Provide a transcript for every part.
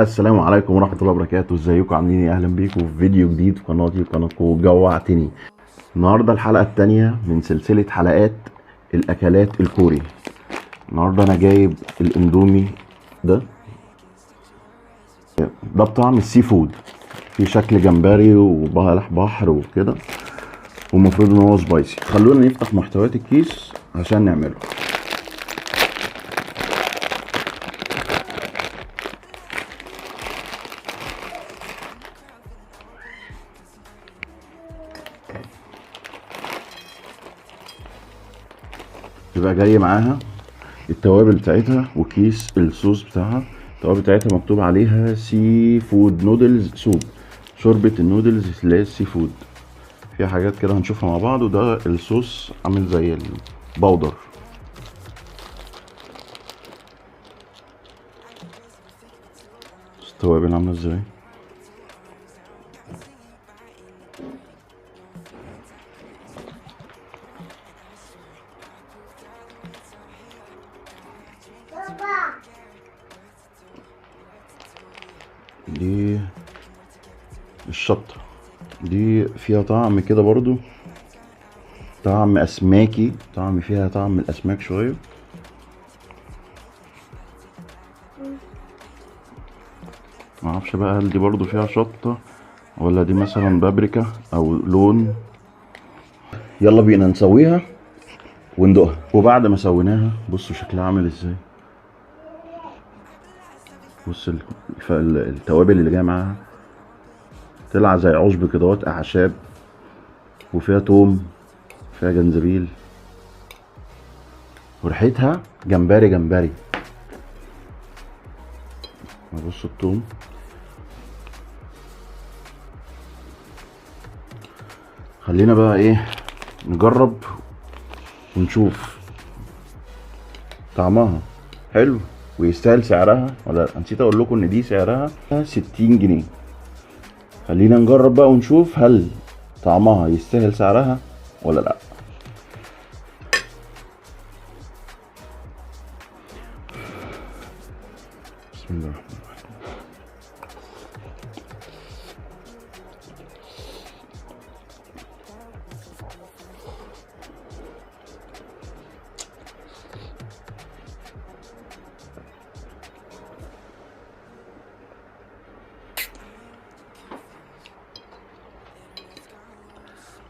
السلام عليكم ورحمة الله وبركاته. ازيكم عاملين ايه؟ اهلا بيكم في فيديو جديد في قناتي وقناتكم جوعتني. النهارده الحلقة التانية من سلسلة حلقات الاكلات الكوري. النهارده انا جايب الاندومي ده بطعم السي فود، في شكل جمبري وبلح بحر وكده، والمفروض ان هو سبايسي. خلونا نفتح محتويات الكيس عشان نعمله. يبقى جاي معاها التوابل بتاعتها وكيس الصوص بتاعها. التوابل بتاعتها مكتوب عليها سي فود نودلز سوب، شوربة النودلز اللي هي السي فود. فيها حاجات كده هنشوفها مع بعض، وده الصوص عامل زي البودر. التوابل عاملة ازاي؟ دي الشطة دي فيها طعم كده برضو، طعم اسماكي، فيها طعم الاسماك شوية. معرفش بقى هل دي برضو فيها شطة ولا دي مثلا بابريكا او لون. يلا بينا نسويها وندوقها. وبعد ما سويناها بصوا شكلها عامل ازاي. بص التوابل اللي جايه معاها طلع زي عشب كدهوت، اعشاب، وفيها توم، فيها جنزبيل، وريحتها جمبري جمبري. بصوا التوم. خلينا بقى ايه نجرب ونشوف طعمها حلو ويستاهل سعرها ولا لا. نسيت اقول لكم ان دي سعرها 60 جنيه. خلينا نجرب بقى ونشوف هل طعمها يستاهل سعرها ولا لا. بسم الله الرحمن الرحيم.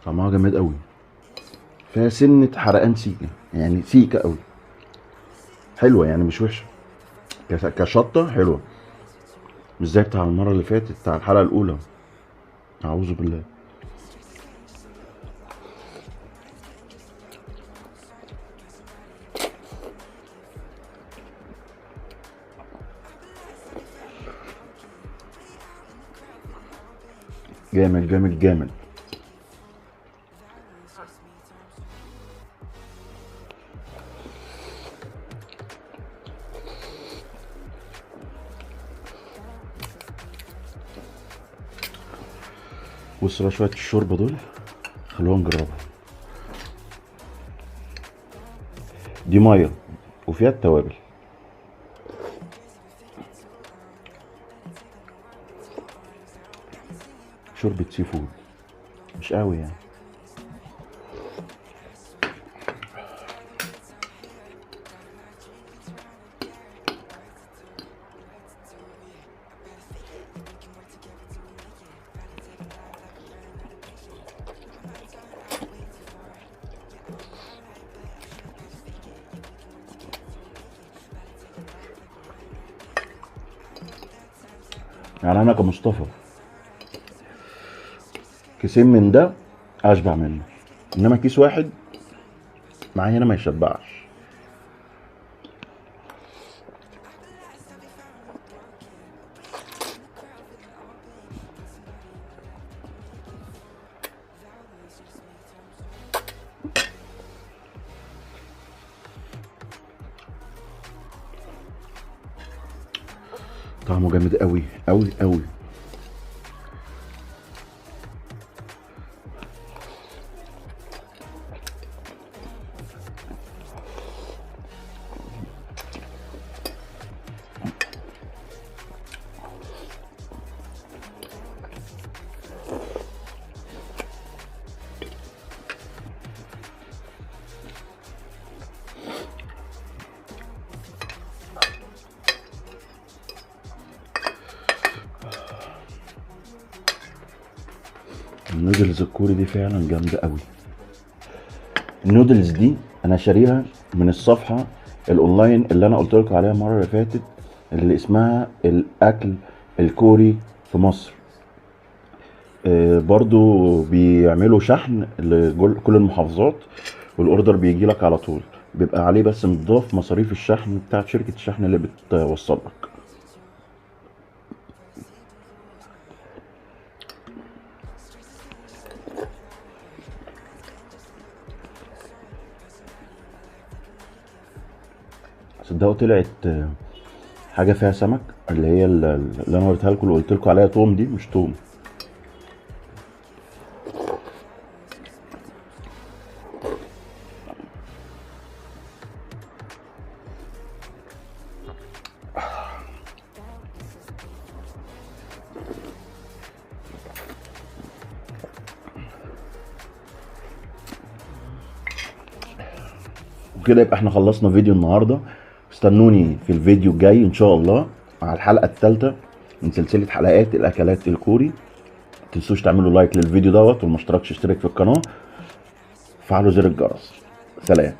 طعمها جامد قوي، فيها سنة حرقان سيكة، يعني سيكة قوي، حلوة يعني مش وحشة. كشطة حلوة، مش زي بتاع المرة اللي فاتت بتاع الحلقة الأولى. أعوذ بالله. جامد جامد جامد. بص بقى شوية الشوربة دول خلونا نجربها. دي مية وفيها التوابل. شوربة سي فود مش قوي يعني. يعني انا كمصطفى كيسين من ده اشبع منه، انما كيس واحد معايا هنا ما يشبعش. طعمه جامد قوي قوي قوي. النودلز الكوري دي فعلا جامده قوي. النودلز دي انا شاريها من الصفحه الاونلاين اللي انا قلت لكم عليها المره اللي فاتت، اللي اسمها الاكل الكوري في مصر. برضو بيعملوا شحن لكل المحافظات، والاوردر بيجي لك على طول، بيبقى عليه بس مضاف مصاريف الشحن بتاعت شركة الشحن اللي بتوصل لك. صدقوا طلعت حاجة فيها سمك، اللي هي اللي انا وريتها لكم، اللي قلت لكم عليها توم، دي مش توم. وكده يبقى احنا خلصنا فيديو النهارده. استنوني في الفيديو الجاي ان شاء الله مع الحلقه الثالثه من سلسله حلقات الاكلات الكوري. متنسوش تعملوا لايك للفيديو دوت، واللي مشتركش اشترك في القناه، فعلوا زر الجرس. سلام.